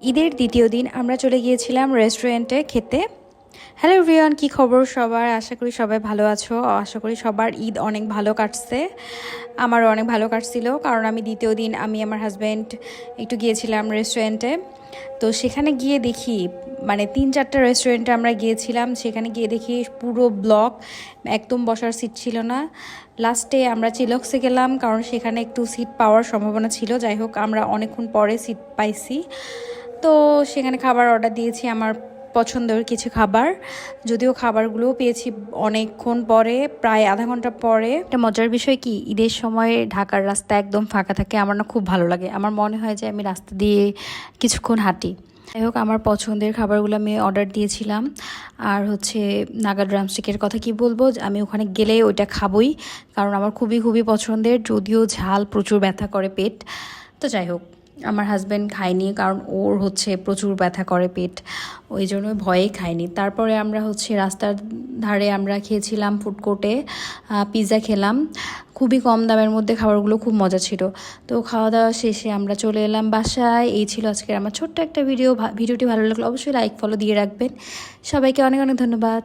ঈদের দ্বিতীয় দিন আমরা চলে গিয়েছিলাম রেস্টুরেন্টে খেতে। হ্যালো এভরিওয়ান, কি খবর সবার? আশা করি সবাই ভালো আছো। আশা করি সবার ঈদ অনেক ভালো কাটছে। আমারও অনেক ভালো কাটছিল, কারণ আমি দ্বিতীয় দিন আমি আমার হাজব্যান্ড একটু গিয়েছিলাম রেস্টুরেন্টে। তো সেখানে গিয়ে দেখি মানে 3-4টা রেস্টুরেন্টে আমরা গিয়েছিলাম, সেখানে গিয়ে দেখি পুরো ব্লক, একদম বসার সিট ছিল না। লাস্টে আমরা চিলক্সে গেলাম, কারণ সেখানে একটু সিট পাওয়ার সম্ভাবনা ছিল। যাই হোক, আমরা অনেকক্ষণ পরে সিট পাইছি। তো সেখানে খাবার অর্ডার দিয়েছি, আমার পছন্দের কিছু খাবার। যদিও খাবারগুলোও পেয়েছি অনেকক্ষণ পরে, প্রায় আধা ঘন্টা পরে। একটা মজার বিষয় কি, ঈদের সময় ঢাকার রাস্তা একদম ফাঁকা থাকে, আমার না খুব ভালো লাগে। আমার মনে হয় যে আমি রাস্তা দিয়ে কিছুক্ষণ হাঁটি। যাই হোক, আমার পছন্দের খাবারগুলো আমি অর্ডার দিয়েছিলাম। আর হচ্ছে নাগা ড্রামস্টিকের কথা কি বলবো, আমি ওখানে গেলে ওইটা খাবই, কারণ আমার খুবই খুবই পছন্দের। যদিও ঝাল প্রচুর ব্যথা করে পেট। তো যাই হোক, আমার হাজব্যান্ড খায়নি, কারণ ওর হচ্ছে প্রচুর ব্যথা করে পেট, ওই জন্য ভয়েই খায়নি। তারপরে আমরা হচ্ছে রাস্তার ধারে আমরা খেয়েছিলাম ফুড কোর্টে, পিৎজা খেলাম। খুবই কম দামের মধ্যে খাবারগুলো খুব মজা ছিল। তো খাওয়া দাওয়া শেষে আমরা চলে এলাম বাসায়। এই ছিল আজকের আমার ছোট্ট একটা ভিডিও। ভিডিওটি ভালো লাগলে অবশ্যই লাইক ফলো দিয়ে রাখবেন। সবাইকে অনেক অনেক ধন্যবাদ।